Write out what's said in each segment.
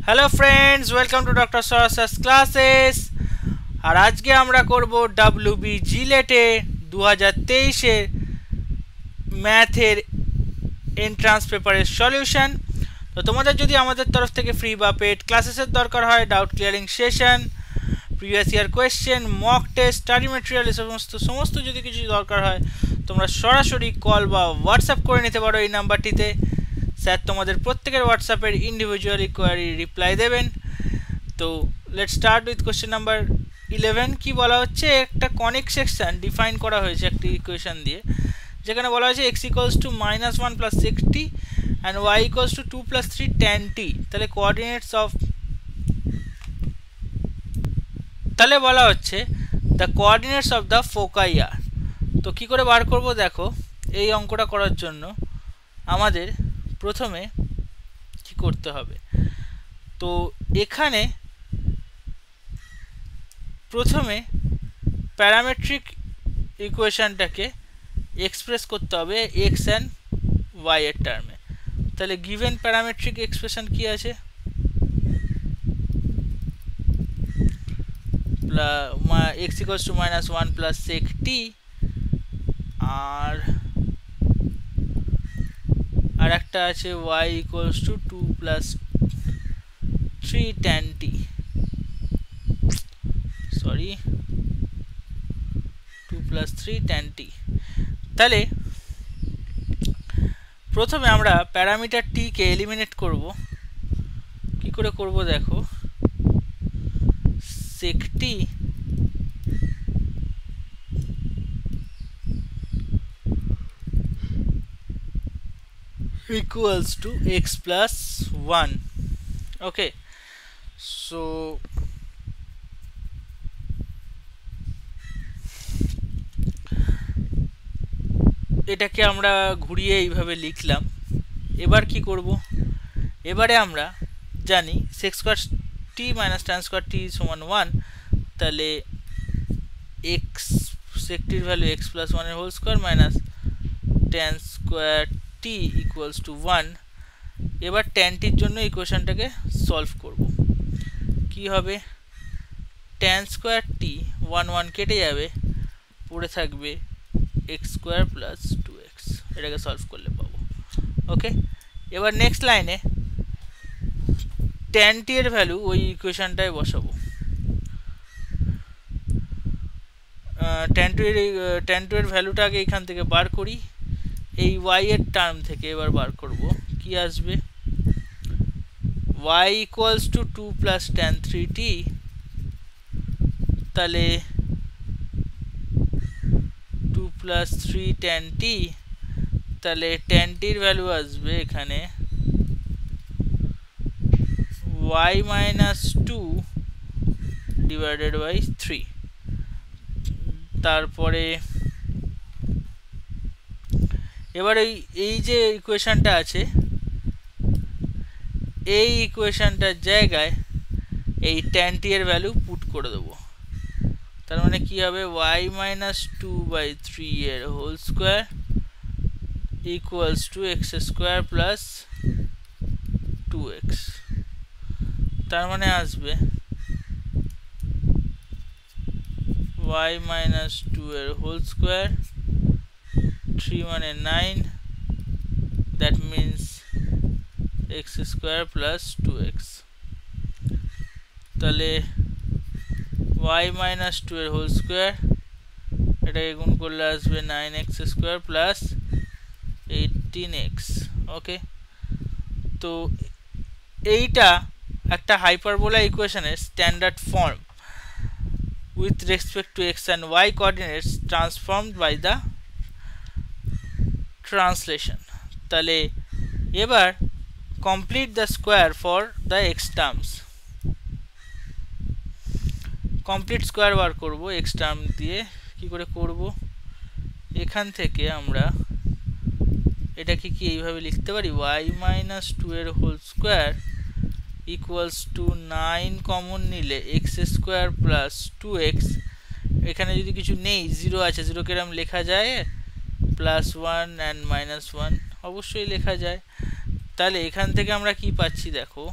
Hello friends, welcome to doctor Saras classes. और आज के আমরা করব ডব্লিউবি জিলেটে 2023 এর ম্যাথের এন্ট্রান্স পেপারের সলিউশন। তো তোমাদের যদি আমাদের তরফ থেকে ফ্রি বা পেড ক্লাসেসের দরকার হয়, doubt clearing session, previous year question, mock test, study material, সমস্ত যদি কিছু দরকার হয় তোমরা সরাসরি কল বা হোয়াটসঅ্যাপ করে নিতে পারো এই নাম্বারটিতে। স্যার তোমাদের প্রত্যেকের হোয়াটসঅ্যাপের ইন্ডিভিজুয়ালি কোয়ারি রিপ্লাই দেবেন। তো let's start with question number 11। কি বলা হচ্ছে, একটা কনিক সেকশন ডিফাইন করা হয়েছে একটি ইকুয়েশন দিয়ে, যেখানে বলা হয়েছে x equals to -1 plus 6t and y equals to 2 plus 3 tan t। তাহলে বলা হচ্ছে the coordinates of the foci আর। তো কী করে বার করব, দেখো এই অঙ্কটা করার জন্য আমাদের প্রথমে কি করতে হবে। তো এখানে প্রথমে প্যারামেট্রিক ইকুয়েশনটাকে এক্সপ্রেস করতে হবে এক্স অ্যান্ড ওয়াই এর টার্মে। তাহলে গিভেন প্যারামেট্রিক এক্সপ্রেশন কি আছে, x equals to -1 plus 6t আর একটা আছে y equals to 2 plus 3 tan t, sorry 2 plus 3 tan t। তাহলে প্রথমে আমরা প্যারামিটার t কে এলিমিনেট করব। কি করে করব, দেখো sec t equals to x plus 1. Okay, so এটাকে আমরা ঘুরিয়ে এইভাবে লিখলাম। এবার কি করব, এবারে আমরা জানি sec square t minus tan square t সমান 1। তাহলে x sec t এর ভ্যালু x প্লাস 1 এর whole square minus tan square t equals to 1। এবার tan t এর জন্য ইকুয়েশনটাকে সলভ করব। কি হবে, tan স্কয়ার t 1 কেটে যাবে, পড়ে থাকবে x স্কয়ার প্লাস 2x। এটাকে সলভ করলে পাবো। ওকে, এবার নেক্সট লাইনে tan t এর ভ্যালু ওই ইকুয়েশনটায় বসাবো। tan 2 এর ভ্যালুটাকে এখান থেকে বার করি, এই y এর টার্ম থেকে এবার বার করব। কি আসবে, y equals to 2 plus tan 3t। তাহলে 2 প্লাস 3 tan t, তাহলে tan t এর ভ্যালু আসবে এখানে y মাইনাস 2 ডিভাইডেড বাই 3। তারপরে এবার এই যে ইকুয়েশনটা আছে, এই ইকুয়েশনটার জায়গায় এই tan t এর ভ্যালু পুট করে দেবো। তার মানে কি হবে, y মাইনাস 2 বাই 3 এর whole square equals to x square plus 2x। তার মানে আসবে y মাইনাস 2 এর হোল স্কোয়ার, 3 মানে 9, that means x square plus 2x। তাহলে y মাইনাস 2 এর হোল স্কোয়ার, এটাকে গুণ করলে আসবে 9x স্কোয়ার প্লাস 18x। ওকে, তো এইটা একটা হাইপারবোলা ইকুয়েশনের standard form with respect to x and y coordinates transformed by the translation। তাহলে এবার complete the square for the x terms। Complete square বার করব x টার্ম দিয়ে। কি করে করব, এখান থেকে আমরা এটাকে কি এইভাবে লিখতে পারি, y মাইনাস 2 এর whole square equals to 9 common নিলে x স্কোয়ার প্লাস 2x। এখানে যদি কিছু নেই, 0 আছে, 0 কিরম লেখা যায়, প্লাস 1 অ্যান্ড মাইনাস 1 অবশ্যই লেখা যায়। তাহলে এখান থেকে আমরা কি পাচ্ছি, দেখো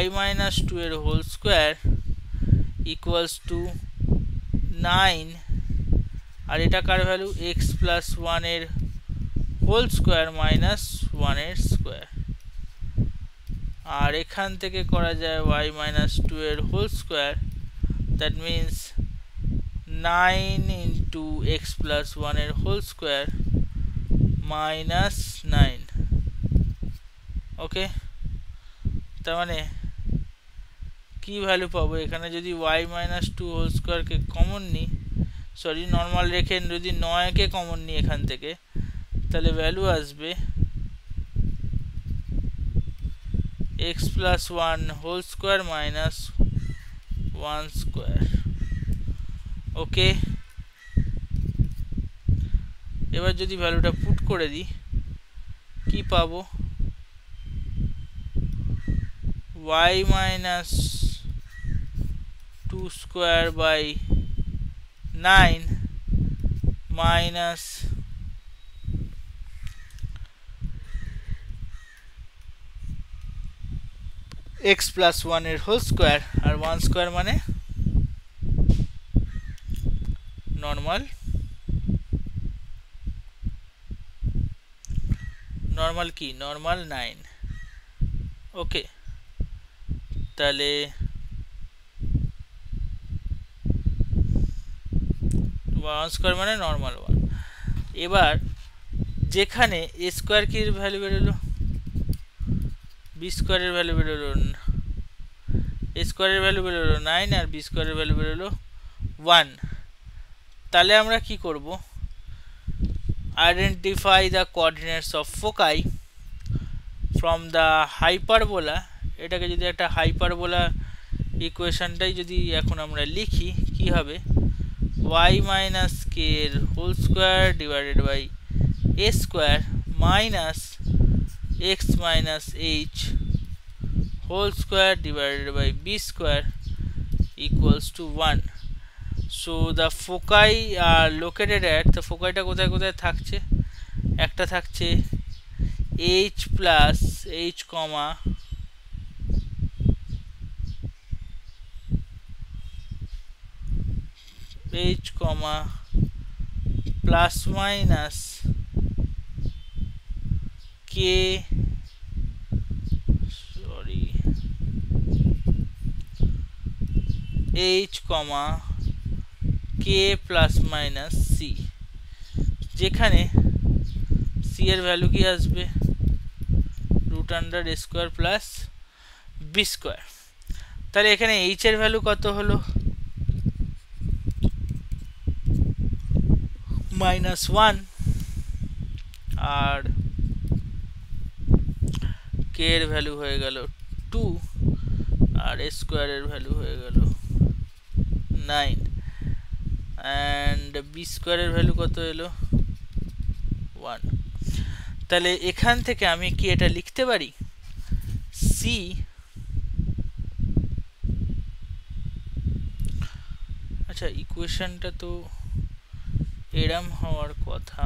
y minus 2 এর হোল স্কোয়ার ইকুয়ালস টু 9, আর এটা কার ভ্যালু x প্লাস 1 এর হোল স্কোয়ার মাইনাস 1 এর স্কোয়ার, আর এখান থেকে করা যায় y minus 2 এর whole square, that means 9 into x plus 1 এর হোল স্কোয়ার মাইনাস 9। ওকে, তার মানে কি ভ্যালু পাবো এখানে যদি y minus 2 হোল স্কোয়ারকে কমন নিই, সরি নর্মাল রেখে যদি 9কে কমন নিই এখান থেকে, তাহলে ভ্যালু আসবে x plus 1 whole square minus 1 square. Okay, এবার যদি ভ্যালুটা পুট করে দিই কি পাবো, y minus 2 square by 9 minus x plus 1 এর হোল স্কোয়ার, আর 1 স্কোয়ার মানে নর্মাল কি নর্মাল 9। ওকে, তাহলে 1 স্কোয়ার মানে নর্মাল 1। এবার যেখানে a স্কোয়ার কি ভ্যালু বেরোলো, b স্কোয়ারের ভ্যালু বেরোলো, a স্কোয়ারের ভ্যালু বেরোলো 9 আর b স্কোয়ারের ভ্যালু বেরোলো 1। তাহলে আমরা কি করব, identify the coordinates of foci from the hyperbola. এটাকে যদি একটা হাইপারবোলা ইকুয়েশনটাই যদি এখন আমরা লিখি কি হবে, y মাইনাস কে এর whole square divided by a square minus x minus h whole square divided by b square equals to 1। So the foci are located at, তো ফোকাইটা কোথায় কোথায় থাকছে, একটা থাকছে h plus h comma h comma plus minus k, sorry h comma k plus minus c, যেখানে c এর value কি আসবে root under a square plus b square. তাহলে এখানে h এর ভ্যালু কত হলো -1, আর k এর ভ্যালু হয়ে গেল 2, আর a স্কোয়ারের ভ্যালু হয়ে গেল 9, অ্যান্ড b স্কোয়ারের ভ্যালু কত এলো 1। তাহলে এখান থেকে আমি কি এটা লিখতে পারি, c আচ্ছা ইকুয়েশনটা তো এরম হওয়ার কথা,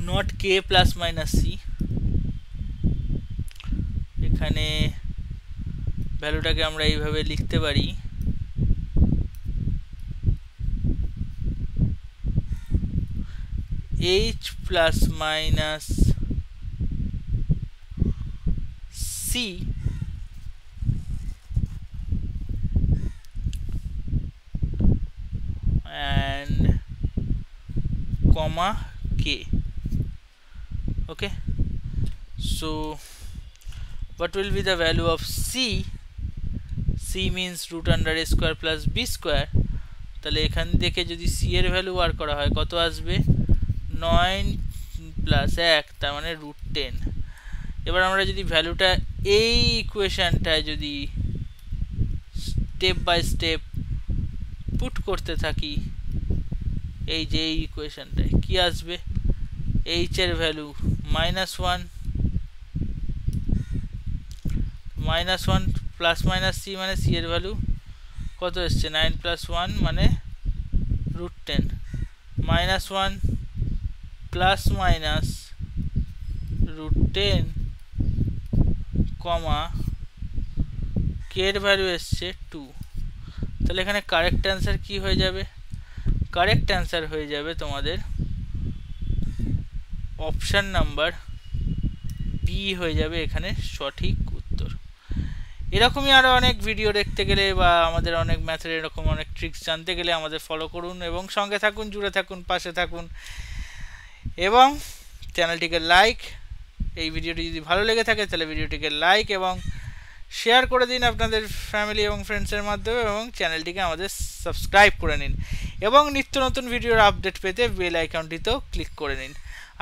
not k plus minus c। এখানে ভ্যালুটাকে আমরা এইভাবে লিখতে পারি, h plus minus c and comma k। Okay, so what will be the value of c? c means root under a square plus b square। তাহলে এখান থেকে যদি c এর ভ্যালু বার করা হয় কত আসবে, 9 প্লাস 1, তার মানে √10। এবার আমরা যদি ভ্যালুটা এই ইকুয়েশনটায় যদি স্টেপ বাই স্টেপ পুট করতে থাকি, এই যে এই ইকুয়েশনটায় কি আসবে, h এর ভ্যালু -1, -1 প্লাস মাইনাস সি মানে সি এর ভ্যালু কত এসছে 9 + 1 মানে √10 -1 প্লাস মাইনাস √10 কমা কে এর ভ্যালু এসছে 2। তাহলে এখানে কারেক্ট অ্যান্সার কি হয়ে যাবে? কারেক্ট অ্যান্সার হয়ে যাবে তোমাদের অপশান নাম্বার বি হয়ে যাবে এখানে সঠিক উত্তর। এরকমই আরও অনেক ভিডিও দেখতে গেলে বা আমাদের অনেক ম্যাথের এরকম অনেক ট্রিক্স জানতে গেলে আমাদের ফলো করুন এবং সঙ্গে থাকুন, জুড়ে থাকুন, পাশে থাকুন এবং চ্যানেলটিকে লাইক, এই ভিডিওটি যদি ভালো লেগে থাকে তাহলে ভিডিওটিকে লাইক এবং শেয়ার করে দিন আপনাদের ফ্যামিলি এবং ফ্রেন্ডসের মাধ্যমে এবং চ্যানেলটিকে আমাদের সাবস্ক্রাইব করে নিন এবং নিত্য নতুন ভিডিওর আপডেট পেতে বেল আইকনটিতেও ক্লিক করে নিন।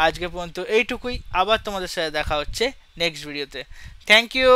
আজকে পর্যন্ত এইটুকুই, আবার তোমাদের সাথে দেখা হচ্ছে নেক্সট ভিডিওতে। Thank you.